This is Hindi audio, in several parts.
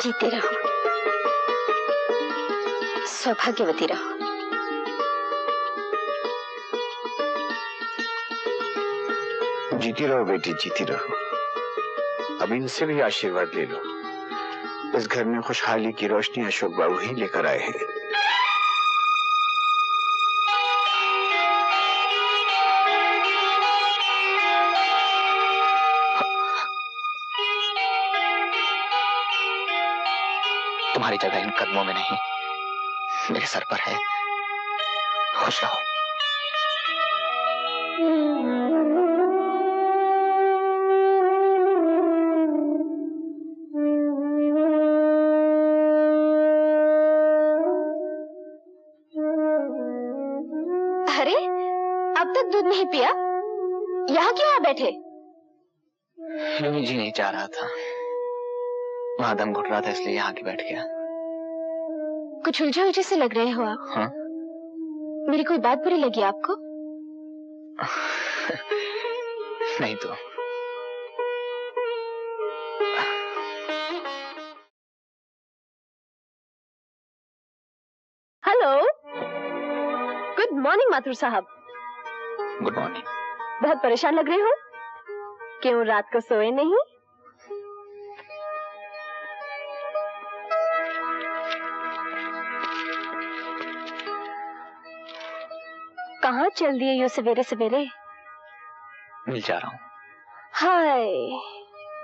जीते रहो, सौभाग्यवती रहो। जीती रहो बेटी, जीती रहो। अब इनसे भी आशीर्वाद ले लो। इस घर में खुशहाली की रोशनी अशोक बाबू ही लेकर आए हैं। तुम्हारी जगह इन कदमों में नहीं, मेरे सर पर है। खुश रहो। अरे, अब तक दूध नहीं पिया? यहाँ क्यों आ बैठे? यूं ही जी नहीं चाह रहा था, वहां दम घुट रहा था, इसलिए यहाँ आके बैठ गया। कुछ उलझे उलझे से लग रहे हो आप। हाँ? मेरी कोई बात बुरी लगी आपको? नहीं तो। हेलो, गुड मॉर्निंग माथुर साहब। Good morning. बहुत परेशान लग रहे हो, क्यों रात को सोए नहीं? कहाँ चल दिए यूं सवेरे सवेरे? मिल जा रहा हूँ। हाय,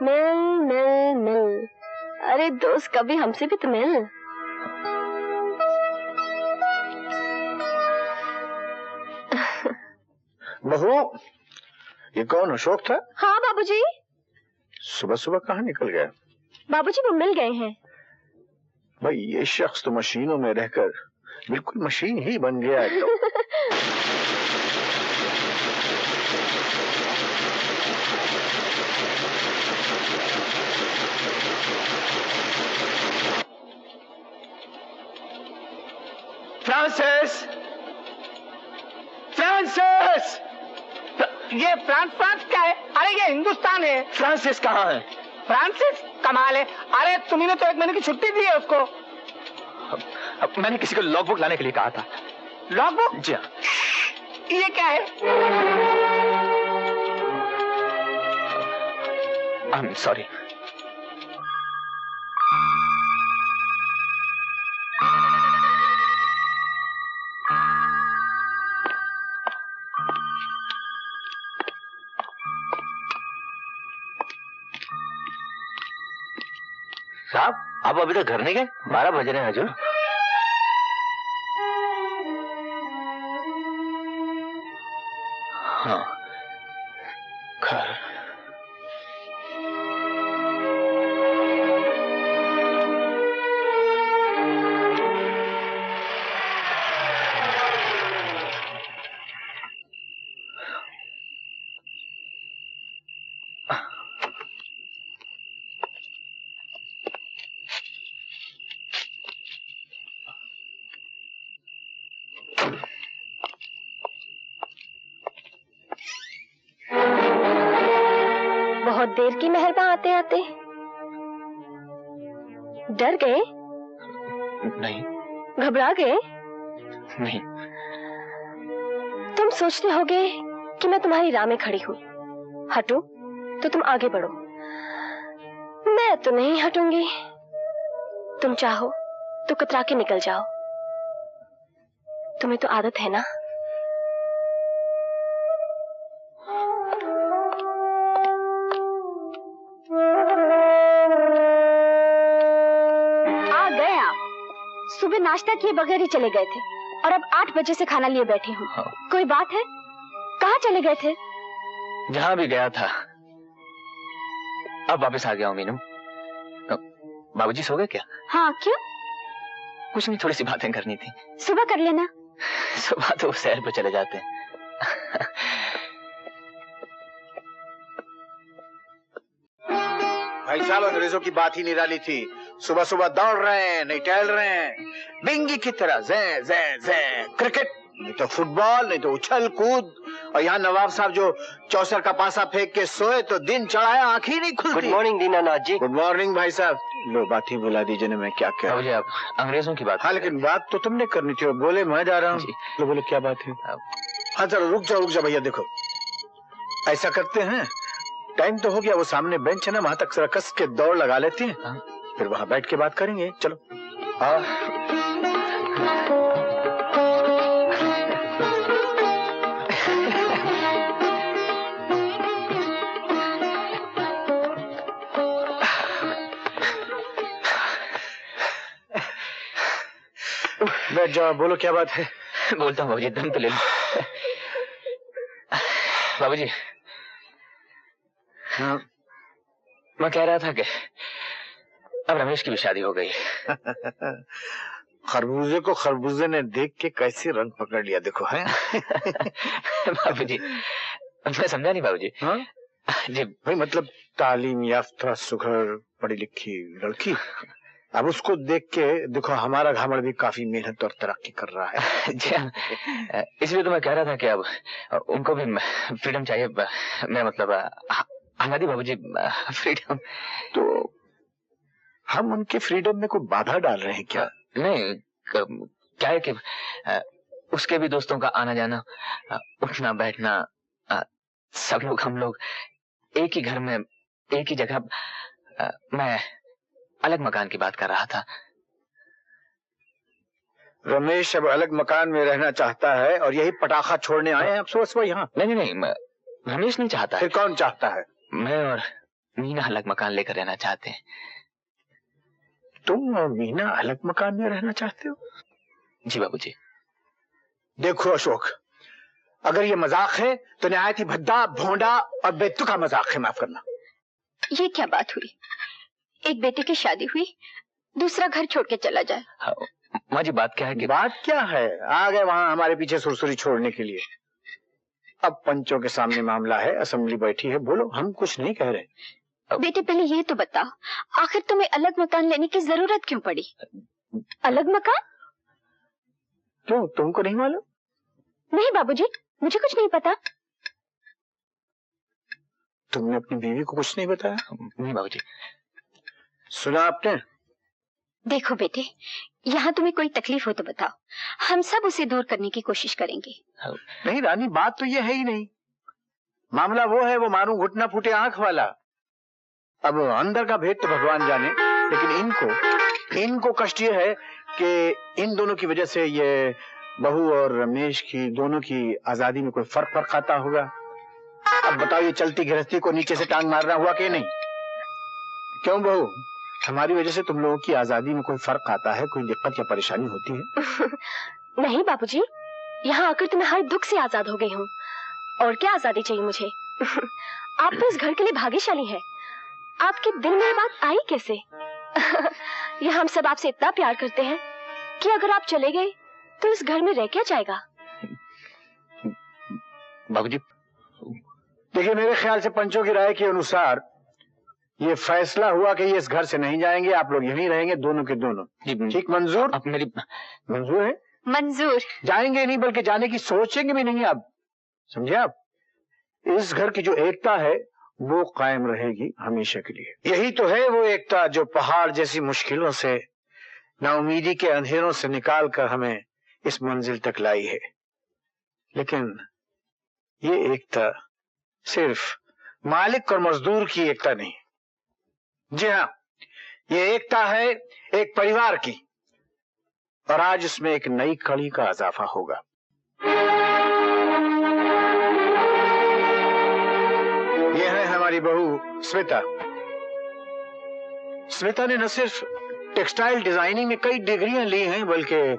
मिल मिल मिल। अरे दोस्त, कभी हमसे भी तो मिल। बहू, ये कौन अशोक था? हाँ बाबूजी। सुबह सुबह कहाँ निकल गया? बाबूजी वो मिल गए हैं। भाई ये शख्स तो मशीनों में रहकर बिल्कुल मशीन ही बन गया है। तो फ्रांसिस, फ्रांसिस, ये फ्रांस क्या है? अरे ये हिंदुस्तान है। फ्रांसिस कहाँ है? फ्रांसिस कमाल है। अरे तुम्ही ने तो 1 महीने की छुट्टी दी है उसको। अब मैंने किसी को लॉगबुक लाने के लिए कहा था। लॉगबुक? जी हाँ। ये क्या है? I am sorry. साहब, आप अभी तक घर नहीं गए? 12 बज रहे हैं हजूर। हाँ, घर। बहुत देर की मेहरबा आते आते। डर गए? नहीं। घबरा गए? नहीं। तुम सोचते होगे कि मैं तुम्हारी राह में खड़ी हूँ, हटो तो तुम आगे बढ़ो। मैं तो नहीं हटूंगी। तुम चाहो तो कतरा के निकल जाओ। तुम्हें तो आदत है ना। सुबह नाश्ता किए बगैर ही चले गए थे और अब 8 बजे से खाना लिए बैठे हूँ। हाँ। कोई बात है? कहाँ चले गए थे? जहाँ भी गया था, अब वापस आ गया हूँ। मीनू, बाबूजी सो गए क्या? हाँ, क्यों? कुछ नहीं, थोड़ी सी बातें करनी थी। सुबह कर लेना। सुबह तो सैर पे चले जाते हैं। भाई साहब, अंग्रेजों की बात ही निराली थी। सुबह सुबह दौड़ रहे हैं, नहीं टहल रहे हैं, बिंगी की तरह ज़े ज़े ज़े। क्रिकेट नहीं तो फुटबॉल, नहीं तो उछल कूद। और यहाँ नवाब साहब जो चौसर का पासा फेंक के सोए तो दिन चढ़ाया, आंख ही नहीं खुलती। गुड मॉर्निंग दीनानाथ जी। गुड मॉर्निंग भाई साहब। लो बात ही बुला दी जिन्हें मैं क्या कह बाबूजी आप अंग्रेजों की बात हाँ कर रहे लेकिन बात तो तुमने करनी थी। बोले मैं जा रहा हूँ जी। तो बोले क्या बात है। हाँ चलो रुक जाओ भैया। देखो ऐसा करते हैं, टाइम तो हो गया, वो सामने बेंच है ना, वहां तक जरा कस के दौड़ लगा लेते हैं। हाँ। फिर वहां बैठ के बात करेंगे। चलो बैठ जाओ। बोलो क्या बात है। बोलता हूँ बाबूजी, दम तो ले लो। बाबूजी हाँ मैं कह रहा था कि अब रमेश की भी शादी हो गई। खरबूजे को खरबूजे ने देख के कैसे रंग पकड़ लिया देखो है। बाबूजी मैं समझा नहीं बाबूजी। हाँ जी भाई मतलब तालीम याफ्ता सुघड़ पढ़ी लिखी लड़की, अब उसको देख के देखो हमारा घामड़ भी काफी मेहनत और तरक्की कर रहा है। जी हाँ, इसलिए तो मैं कह रहा था कि अब उनको भी फ्रीडम चाहिए। मेरा मतलब आजादी बाबूजी, फ्रीडम। तो हम उनके फ्रीडम में कोई बाधा डाल रहे हैं क्या? नहीं, क्या है कि उसके भी दोस्तों का आना जाना, उठना बैठना, सब लोग हम लोग एक ही घर में एक ही जगह। मैं अलग मकान की बात कर रहा था। रमेश अब अलग मकान में रहना चाहता है और यही पटाखा छोड़ने आए हैं अब सुबह सुबह यहाँ? नहीं नहीं नहीं, रमेश नहीं चाहता है। फिर कौन चाहता है? मैं और मीना अलग मकान लेकर रहना चाहते हैं। तुम और मीना अलग मकान में रहना चाहते हो? जी बाबूजी। देखो अशोक, अगर ये मजाक है तो नहायत ही भद्दा, भोंडा और बेतुका मजाक है, माफ करना। ये क्या बात हुई? एक बेटे की शादी हुई, दूसरा घर छोड़ के चला जाए। माँ जी बात क्या है कि बात क्या है, आ गए वहां हमारे पीछे सुरसुरी छोड़ने के लिए। अब पंचों के सामने मामला है, असेंबली बैठी है, बोलो, हम कुछ नहीं कह रहे। बेटे पहले ये तो बता, आखिर तुम्हें अलग मकान लेने की जरूरत क्यों पड़ी? अलग मकान? क्यों, तुमको नहीं मालूम? नहीं बाबूजी, मुझे कुछ नहीं पता। तुमने अपनी बीवी को कुछ नहीं बताया? नहीं बाबूजी। सुना आपने? देखो बेटे, यहाँ तुम्हें कोई तकलीफ हो तो बताओ, हम सब उसे दूर करने की कोशिश करेंगे। नहीं रानी, बात तो ये है ही नहीं। मामला वो है, वो मारूं घुटना फूटे आंख वाला। अब अंदर का भेद तो भगवान जाने, लेकिन इनको कष्ट ये है कि इन दोनों की वजह से ये बहू और रमेश की दोनों की आजादी में कोई फर्क आता होगा। अब बताओ, ये चलती गृहस्थी को नीचे से टांग मारना हुआ कि नहीं? क्यों बहू, हमारी वजह से तुम लोगों की आजादी में कोई फर्क आता है, कोई दिक्कत या परेशानी होती है? नहीं बाबूजी, यहाँ आकर तो मैं हर दुख से आजाद हो गई हूँ। और क्या आजादी चाहिए मुझे? आप तो इस घर के लिए भाग्यशाली हैं। आपके दिल में ये बात आई कैसे? ये हम सब आपसे इतना प्यार करते हैं कि अगर आप चले गए तो इस घर में रह क्या जाएगा? बाबूजी देखिए, मेरे ख्याल से पंचों की राय के अनुसार ये फैसला हुआ कि ये इस घर से नहीं जाएंगे, आप लोग यहीं रहेंगे, दोनों के दोनों। ठीक मंजूर? आप मेरी मंजूर है? मंजूर। जाएंगे नहीं, बल्कि जाने की सोचेंगे भी नहीं आप, समझे आप? इस घर की जो एकता है वो कायम रहेगी हमेशा के लिए। यही तो है वो एकता जो पहाड़ जैसी मुश्किलों से, नाउमीदी के अंधेरों से निकाल कर हमें इस मंजिल तक लाई है। लेकिन ये एकता सिर्फ मालिक और मजदूर की एकता नहीं, जी हाँ, ये एकता है एक परिवार की, और आज इसमें एक नई कड़ी का इजाफा होगा। ये है हमारी बहू श्वेता। श्वेता ने न सिर्फ टेक्सटाइल डिजाइनिंग में कई डिग्रियां ली हैं, बल्कि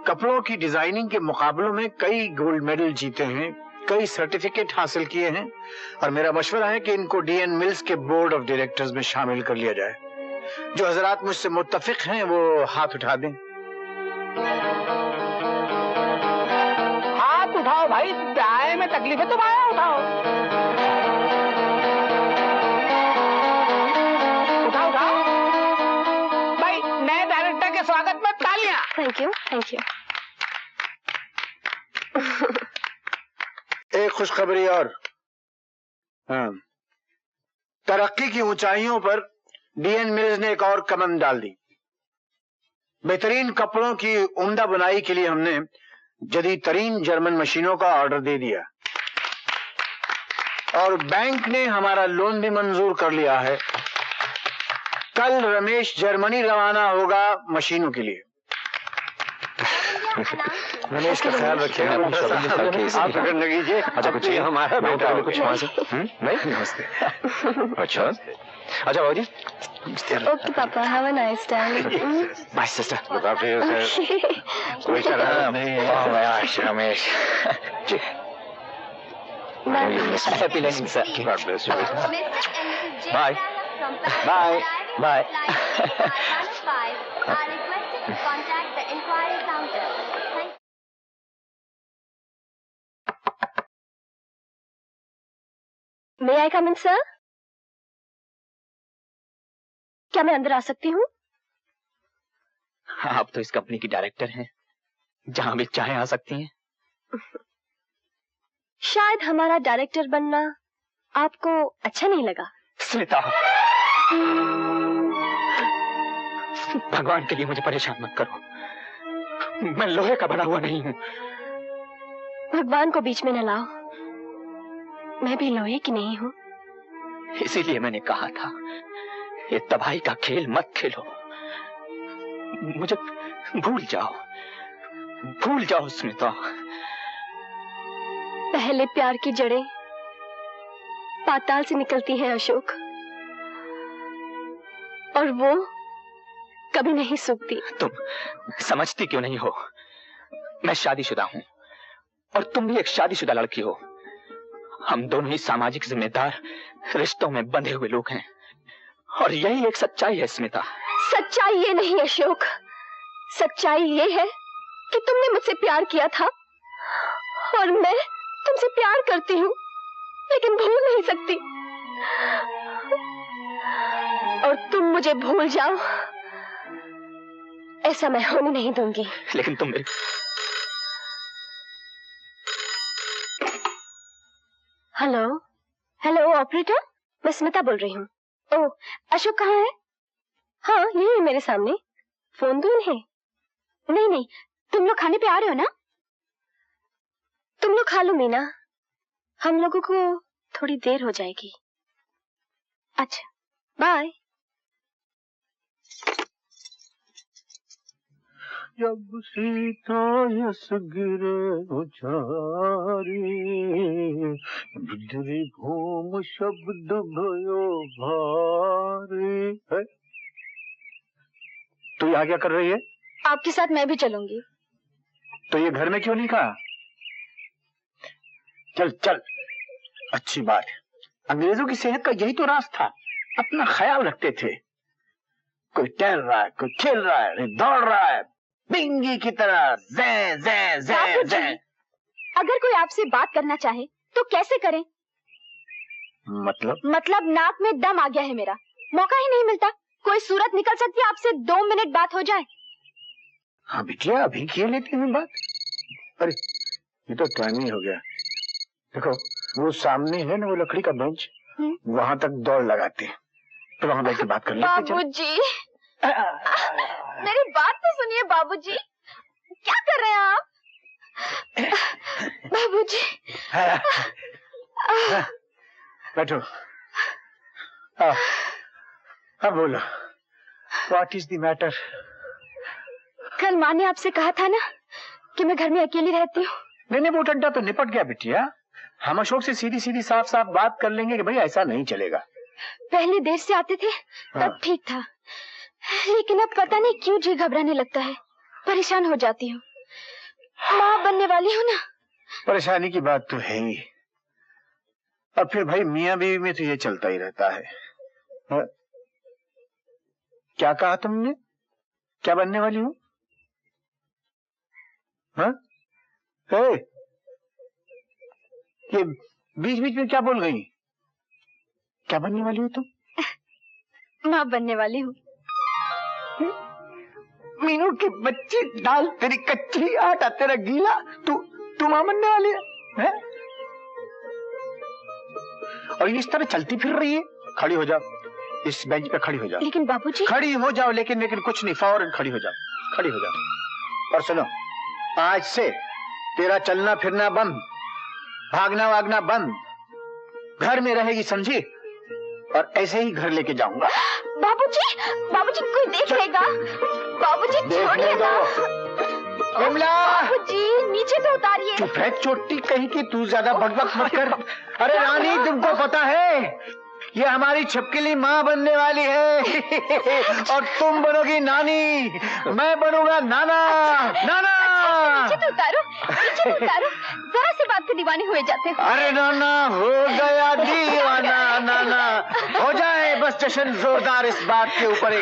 कपड़ों की डिजाइनिंग के मुकाबलों में कई गोल्ड मेडल जीते हैं, कई सर्टिफिकेट हासिल किए हैं। और मेरा मशवरा है कि इनको डीएन मिल्स के बोर्ड ऑफ डायरेक्टर्स में शामिल कर लिया जाए। जो हजरात मुझसे मुत्तफिक हैं वो हाथ उठा दें। हाथ उठाओ भाई, दाएं में तकलीफ है तो बाएं उठाओ। उठाओ भाई, नए डायरेक्टर के स्वागत में तालियां। Thank you, thank you. एक खुशखबरी और, हाँ, तरक्की की ऊंचाइयों पर डीएन मिल्स ने एक और कमर डाल दी। बेहतरीन कपड़ों की उम्दा बुनाई के लिए हमने जदीद तरीन जर्मन मशीनों का ऑर्डर दे दिया और बैंक ने हमारा लोन भी मंजूर कर लिया है। कल रमेश जर्मनी रवाना होगा मशीनों के लिए। रमेश का ख्याल रखिएगा। आप फिक्र न कीजिए। अच्छा कुछ हमारा बेटा हो कुछ गया। वहां से नहीं नमस्ते। अच्छा अच्छा बाबू जी ओके पापा, have a nice time. Bye sister look after yourself. कोई शरारत नहीं है Ramesh ji. Happy learning sir. God bless you. Bye bye bye. May I come in, sir? क्या मैं अंदर आ सकती हूँ? आप तो इस कंपनी की डायरेक्टर हैं, जहां भी चाहे आ सकती हैं। शायद हमारा डायरेक्टर बनना आपको अच्छा नहीं लगा। स्मिता, भगवान के लिए मुझे परेशान मत करो। मैं लोहे का बना हुआ नहीं हूँ। भगवान को बीच में न लाओ, मैं भी लोहे की नहीं हूँ। इसीलिए मैंने कहा था, ये तबाही का खेल मत खेलो। मुझे भूल जाओ स्मिता। पहले प्यार की जड़ें पाताल से निकलती हैं अशोक, और वो कभी नहीं सूखती। तुम समझती क्यों नहीं हो? मैं शादीशुदा हूँ और तुम भी एक शादीशुदा लड़की हो। हम दोनों ही सामाजिक जिम्मेदार रिश्तों में बंधे हुए लोग हैं, और यही एक सच्चाई है स्मिता। सच्चाई ये नहीं अशोक, सच्चाई ये है कि तुमने मुझसे प्यार किया था और मैं तुमसे प्यार करती हूँ, लेकिन भूल नहीं सकती। और तुम मुझे भूल जाओ, ऐसा मैं होने नहीं दूंगी। लेकिन तुम मेरी हेलो हेलो ऑपरेटर, मैं स्मिता बोल रही हूँ। ओह, अशोक कहाँ है? हाँ, यही है मेरे सामने। फोन दो इन्हें। नहीं, तुम लोग खाने पे आ रहे हो ना? तुम लोग खा लो मीना, हम लोगों को थोड़ी देर हो जाएगी। अच्छा, बाय। जब सीता यस गिरे उछारी बिजली घूम शब्द भयो भारी है। तू यहाँ क्या कर रही है? आपके साथ मैं भी चलूंगी। तो ये घर में क्यों नहीं कहा? चल चल, अच्छी बात है। अंग्रेजों की सेहत का यही तो राज था, अपना ख्याल रखते थे। कोई टहल रहा है, कोई खेल रहा है, दौड़ रहा है, बिंगी की तरह ज़े ज़े ज़े ज़े। अगर कोई आपसे बात करना चाहे तो कैसे करें? मतलब नाक में दम आ गया है मेरा, मौका ही नहीं मिलता। कोई सूरत निकल सकती है आपसे 2 मिनट बात हो जाए। हाँ बिटिया, अभी किए लेती हूँ बात। अरे ये तो टाइम ही हो गया। देखो वो सामने है ना वो लकड़ी का बेंच, वहां तक दौड़ लगाते हैं, तो वहां बैठ के बात कर लेते हैं। बाबूजी, मेरी बात तो सुनिए बाबूजी, क्या कर रहे हैं आप? बाबूजी, बैठो। अब बोलो, व्हाट इज द मैटर? कल माँ ने आपसे कहा था ना कि मैं घर में अकेली रहती हूँ। नहीं, वो डंडा तो निपट गया बिटिया। हम अशोक से सीधी सीधी साफ साफ बात कर लेंगे कि भाई ऐसा नहीं चलेगा। पहले देर से आते थे तब ठीक था, लेकिन अब पता नहीं क्यों जी घबराने लगता है, परेशान हो जाती हूँ। माँ बनने वाली हूँ ना। परेशानी की बात तो है ही। अब फिर भाई मियाँ बीवी में तो ये चलता ही रहता है। क्या कहा तुमने? क्या बनने वाली हूँ? ये बीच बीच में क्या बोल गई? क्या बनने वाली हो तुम? माँ बनने वाली हूँ। मीनू की बच्ची, दाल तेरी कच्ची, आटा तेरा गीला, तू मां बनने वाली है? और इस तरह चलती फिर रही है। खड़ी हो जा, इस बेंच पे खड़ी हो जाओ। लेकिन बाबूजी। खड़ी हो जाओ, लेकिन कुछ नहीं, फौरन खड़ी हो जाओ, खड़ी हो जाओ। और सुनो, आज से तेरा चलना फिरना बंद, भागना वागना बंद, घर में रहेगी, समझी? और ऐसे ही घर लेके जाऊंगा। बाबूजी, बाबूजी कोई देख लेगा। बाबूजी छोड़िए ना। विमला, बाबूजी नीचे तो उतारिए। चुप है चोटी कहीं की, तू ज्यादा बकबक मत कर। अरे रानी, तुमको पता है ये हमारी छिपकली माँ बनने वाली है और तुम बनोगी नानी, मैं बनूंगा नाना। नाना नीचे तो उतारो, नीचे तो उतारो। जरा सी बात पे दीवाने हुए जाते हो। अरे नाना हो गया दीवाना, नाना हो जाए बस जश्न जोरदार इस बात के ऊपर एक